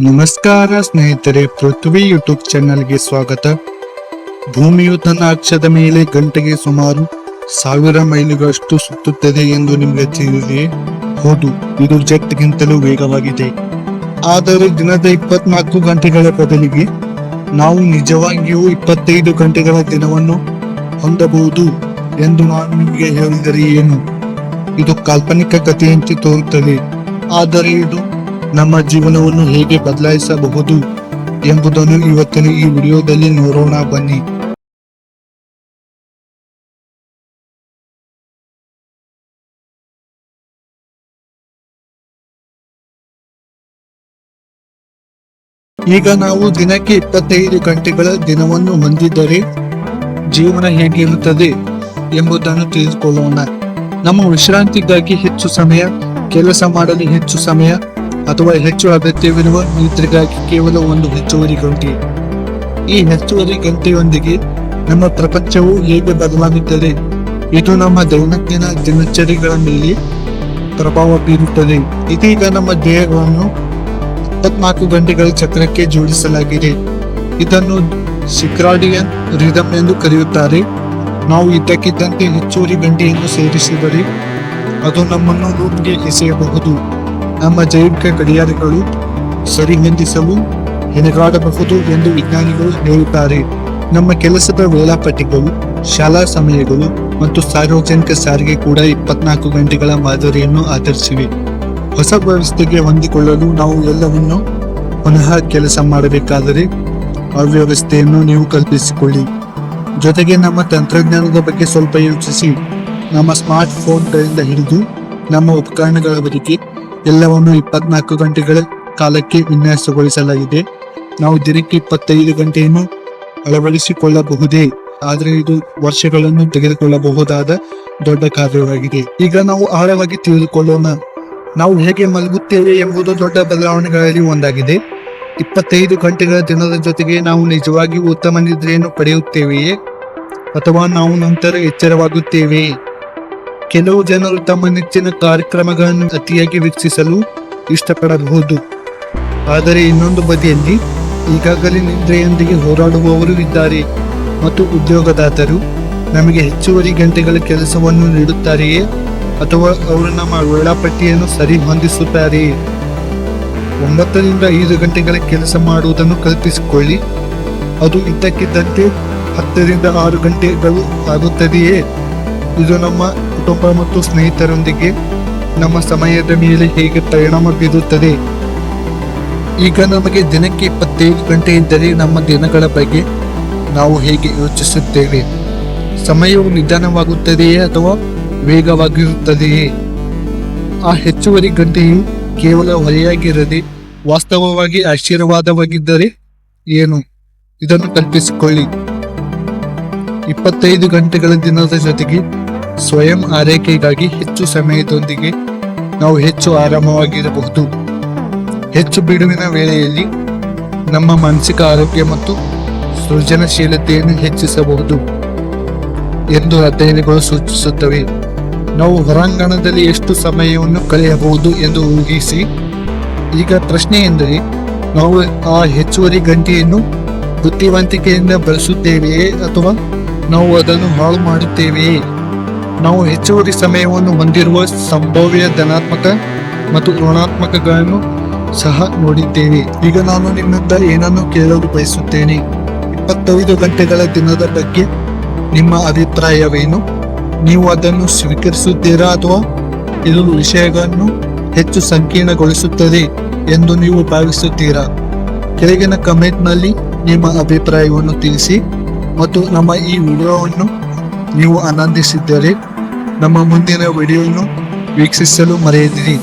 ನಮಸ್ಕಾರ ಸ್ನೇಹಿತರೆ, ಪೃಥ್ವಿ ಯೂಟ್ಯೂಬ್ ಚಾನೆಲ್ಗೆ ಸ್ವಾಗತ. ಭೂಮಿಯು ತನ್ನ ಅಕ್ಷದ ಮೇಲೆ ಗಂಟೆಗೆ ಸುಮಾರು 1000 ಮೈಲುಗಳಷ್ಟು ಸುತ್ತುತ್ತದೆ ಎಂದು ನಿಮಗೆ ತಿಳಿದಿದೆಯೇ? ಹೌದು, ಇದು ಜೆಟ್ಗಿಂತಲೂ ವೇಗವಾಗಿದೆ. ಆದರೆ ದಿನದ 24 ಗಂಟೆಗಳ ಬದಲಿಗೆ ನಾವು ನಿಜವಾಗಿಯೂ 25 ಗಂಟೆಗಳ ದಿನವನ್ನು ಹೊಂದಬಹುದು ಎಂದು ನಾನು ನಿಮಗೆ ಹೇಳಿದರೆ ಏನು? ಇದು ಕಾಲ್ಪನಿಕ ಕಥೆಯಂತೆ ತೋರುತ್ತದೆ, ಆದರೆ ಇದು ನಮ್ಮ ಜೀವನವನ್ನು ಹೇಗೆ ಬದಲಾಯಿಸಬಹುದು ಎಂಬುದನ್ನು ಇವತ್ತಿನ ಈ ವಿಡಿಯೋದಲ್ಲಿ ನೋಡೋಣ ಬನ್ನಿ. ಈಗ ನಾವು ದಿನಕ್ಕೆ 25 ಗಂಟೆಗಳ ದಿನವನ್ನು ಹೊಂದಿದ್ದರೆ ಜೀವನ ಹೇಗಿರುತ್ತದೆ ಎಂಬುದನ್ನು ತಿಳಿದುಕೊಳ್ಳೋಣ. ನಮ್ಮ ವಿಶ್ರಾಂತಿಗಾಗಿ ಹೆಚ್ಚು ಸಮಯ, ಕೆಲಸ ಮಾಡಲು ಹೆಚ್ಚು ಸಮಯ ಅಥವಾ ಹೆಚ್ಚು ಅಗತ್ಯವಿರುವ ನಿದ್ರೆಗಾಗಿ ಕೇವಲ ಒಂದು ಹೆಚ್ಚುವರಿ ಗಂಟೆ. ಈ ಹೆಚ್ಚುವರಿ ಗಂಟೆಯೊಂದಿಗೆ ನಮ್ಮ ಪ್ರಪಂಚವು ಹೇಗೆ ಬದಲಾಗುತ್ತದೆ? ಇದು ನಮ್ಮ ದೈನಂದಿನ ದಿನಚರಿಗಳ ಮೇಲೆ ಪ್ರಭಾವ ಬೀರುತ್ತದೆ. ಇದೀಗ ನಮ್ಮ ದೇಹಗಳನ್ನು 24 ಗಂಟೆಗಳ ಚಕ್ರಕ್ಕೆ ಜೋಡಿಸಲಾಗಿದೆ. ಇದನ್ನು ಸಿಕ್ರಾಡಿಯನ್ ರಿದಮ್ ಎಂದು ಕರೆಯುತ್ತಾರೆ. ನಾವು ಇದ್ದಕ್ಕಿದ್ದಂತೆ ಹೆಚ್ಚುವರಿ ಗಂಟೆಯನ್ನು ಸೇರಿಸಿದರೆ ಅದು ನಮ್ಮನ್ನು ಲೂಪ್ಗೆ ಎಸೆಯಬಹುದು. ನಮ್ಮ ಜೈವಿಕ ಗಡಿಯಾರಗಳು ಸರಿಹೊಂದಿಸಲು ಹೆಣಗಾಡಬಹುದು ಎಂದು ವಿಜ್ಞಾನಿಗಳು ಹೇಳುತ್ತಾರೆ. ನಮ್ಮ ಕೆಲಸದ ವೇಳಾಪಟ್ಟಿಗಳು, ಶಾಲಾ ಸಮಯಗಳು ಮತ್ತು ಸಾರ್ವಜನಿಕ ಸಾರಿಗೆ ಕೂಡ 24 ಗಂಟೆಗಳ ಮಾದರಿಯನ್ನು ಆಧರಿಸಿವೆ. ಹೊಸ ವ್ಯವಸ್ಥೆಗೆ ಹೊಂದಿಕೊಳ್ಳಲು ನಾವು ಎಲ್ಲವನ್ನೂ ಪುನಃ ಕೆಲಸ ಮಾಡಬೇಕಾದರೆ ಅವ್ಯವಸ್ಥೆಯನ್ನು ನೀವು ಕಲ್ಪಿಸಿಕೊಳ್ಳಿ. ಜೊತೆಗೆ ನಮ್ಮ ತಂತ್ರಜ್ಞಾನದ ಬಗ್ಗೆ ಸ್ವಲ್ಪ ಯೋಚಿಸಿ. ನಮ್ಮ ಸ್ಮಾರ್ಟ್ ಫೋನ್ಗಳಿಂದ ಹಿಡಿದು ನಮ್ಮ ಉಪಕರಣಗಳವರೆಗೆ ಎಲ್ಲವನ್ನು 24 ಗಂಟೆಗಳ ಕಾಲಕ್ಕೆ ವಿನ್ಯಾಸಗೊಳಿಸಲಾಗಿದೆ. ನಾವು ದಿನಕ್ಕೆ 25 ಗಂಟೆಯನ್ನು ಅಳವಡಿಸಿಕೊಳ್ಳಬಹುದೇ? ಆದರೆ ಇದು ವರ್ಷಗಳನ್ನು ತೆಗೆದುಕೊಳ್ಳಬಹುದಾದ ದೊಡ್ಡ ಕಾರ್ಯವಾಗಿದೆ. ಈಗ ನಾವು ಆಳವಾಗಿ ತಿಳಿದುಕೊಳ್ಳೋಣ. ನಾವು ಹೇಗೆ ಮಲಗುತ್ತೇವೆ ಎಂಬುದು ದೊಡ್ಡ ಬದಲಾವಣೆಗಳಲ್ಲಿ ಒಂದಾಗಿದೆ. 25 ಗಂಟೆಗಳ ದಿನದ ಜೊತೆಗೆ ನಾವು ನಿಜವಾಗಿಯೂ ಉತ್ತಮ ನಿದ್ರೆಯನ್ನು ಪಡೆಯುತ್ತೇವೆಯೇ ಅಥವಾ ನಾವು ನಂತರ ಎಚ್ಚರವಾಗುತ್ತೇವೆಯೇ? ಕೆಲವು ಜನರು ತಮ್ಮ ನೆಚ್ಚಿನ ಕಾರ್ಯಕ್ರಮಗಳನ್ನು ಅತಿಯಾಗಿ ವೀಕ್ಷಿಸಲು ಇಷ್ಟಪಡಬಹುದು. ಆದರೆ ಇನ್ನೊಂದು ಬದಿಯಲ್ಲಿ ಈಗಾಗಲೇ ನಿದ್ರೆಯೊಂದಿಗೆ ಹೋರಾಡುವವರು ಇದ್ದಾರೆ. ಮತ್ತು ಉದ್ಯೋಗದಾತರು ನಮಗೆ ಹೆಚ್ಚುವರಿ ಗಂಟೆಗಳ ಕೆಲಸವನ್ನು ನೀಡುತ್ತಾರೆಯೇ ಅಥವಾ ಅವರು ನಮ್ಮ ವೇಳಾಪಟ್ಟಿಯನ್ನು ಸರಿ ಹೊಂದಿಸುತ್ತಾರೆಯೇ? 9 ರಿಂದ 5 ಗಂಟೆಗಳ ಕೆಲಸ ಮಾಡುವುದನ್ನು ಕಲ್ಪಿಸಿಕೊಳ್ಳಿ. ಅದು ಇದ್ದಕ್ಕಿದ್ದಂತೆ 10 ರಿಂದ 6 ಗಂಟೆಗಳು ಆಗುತ್ತದೆಯೇ? ಇದು ನಮ್ಮ ಕುಟುಂಬ ಮತ್ತು ಸ್ನೇಹಿತರೊಂದಿಗೆ ನಮ್ಮ ಸಮಯದ ಮೇಲೆ ಹೇಗೆ ಪರಿಣಾಮ ಬೀರುತ್ತದೆ? ಈಗ ನಮಗೆ ದಿನಕ್ಕೆ 25 ಗಂಟೆ ಇದ್ದರೆ ನಮ್ಮ ದಿನಗಳ ಬಗ್ಗೆ ನಾವು ಹೇಗೆ ಯೋಚಿಸುತ್ತೇವೆ? ಸಮಯವು ನಿಧಾನವಾಗುತ್ತದೆಯೇ ಅಥವಾ ವೇಗವಾಗಿರುತ್ತದೆಯೇ? ಆ ಹೆಚ್ಚುವರಿ ಗಂಟೆಯು ಕೇವಲ ಹೊರೆಯಾಗಿರದೆ ವಾಸ್ತವವಾಗಿ ಆಶೀರ್ವಾದವಾಗಿದ್ದರೆ ಏನು? ಇದನ್ನು ಕಲ್ಪಿಸಿಕೊಳ್ಳಿ. 25 ಗಂಟೆಗಳ ದಿನದ ಜೊತೆಗೆ ಸ್ವಯಂ ಆರೈಕೆಗಾಗಿ ಹೆಚ್ಚು ಸಮಯದೊಂದಿಗೆ ನಾವು ಹೆಚ್ಚು ಆರಾಮವಾಗಿರಬಹುದು. ಹೆಚ್ಚು ಬಿಡುವಿನ ವೇಳೆಯಲ್ಲಿ ನಮ್ಮ ಮಾನಸಿಕ ಆರೋಗ್ಯ ಮತ್ತು ಸೃಜನಶೀಲತೆಯನ್ನು ಹೆಚ್ಚಿಸಬಹುದು ಎಂದು ಅಧ್ಯಯನಗಳು ಸೂಚಿಸುತ್ತವೆ. ನಾವು ಹೊರಾಂಗಣದಲ್ಲಿ ಎಷ್ಟು ಸಮಯವನ್ನು ಕಳೆಯಬಹುದು ಎಂದು ಊಹಿಸಿ. ಈಗ ಪ್ರಶ್ನೆ ಎಂದರೆ, ನಾವು ಆ ಹೆಚ್ಚುವರಿ ಗಂಟೆಯನ್ನು ಬುದ್ಧಿವಂತಿಕೆಯಿಂದ ಬಳಸುತ್ತೇವೆಯೇ ಅಥವಾ ನಾವು ಅದನ್ನು ಹಾಳು ಮಾಡುತ್ತೇವೆಯೇ? ನಾವು ಹೆಚ್ಚುವರಿ ಸಮಯವನ್ನು ಹೊಂದಿರುವ ಸಂಭಾವ್ಯ ಧನಾತ್ಮಕ ಮತ್ತು ಋಣಾತ್ಮಕಗಳನ್ನು ಸಹ ನೋಡಿದ್ದೇವೆ. ಈಗ ನಾನು ನಿಮ್ಮಿಂದ ಏನನ್ನು ಕೇಳಲು ಬಯಸುತ್ತೇನೆ. 25 ಗಂಟೆಗಳ ದಿನದ ಬಗ್ಗೆ ನಿಮ್ಮ ಅಭಿಪ್ರಾಯವೇನು? ನೀವು ಅದನ್ನು ಸ್ವೀಕರಿಸುತ್ತೀರಾ ಅಥವಾ ಇದು ವಿಷಯಗಳನ್ನು ಹೆಚ್ಚು ಸಂಕೀರ್ಣಗೊಳಿಸುತ್ತದೆ ಎಂದು ನೀವು ಭಾವಿಸುತ್ತೀರಾ? ಕೆಳಗಿನ ಕಮೆಂಟ್ನಲ್ಲಿ ನಿಮ್ಮ ಅಭಿಪ್ರಾಯವನ್ನು ತಿಳಿಸಿ. ಮತ್ತು ನಮ್ಮ ಈ ವಿಡಿಯೋವನ್ನು ನೀವು ಆನಂದಿಸಿದ್ದರೆ ನಮ್ಮ ಮುಂದಿನ ವಿಡಿಯೋವನ್ನು ವೀಕ್ಷಿಸಲು ಮರೆಯದಿರಿ.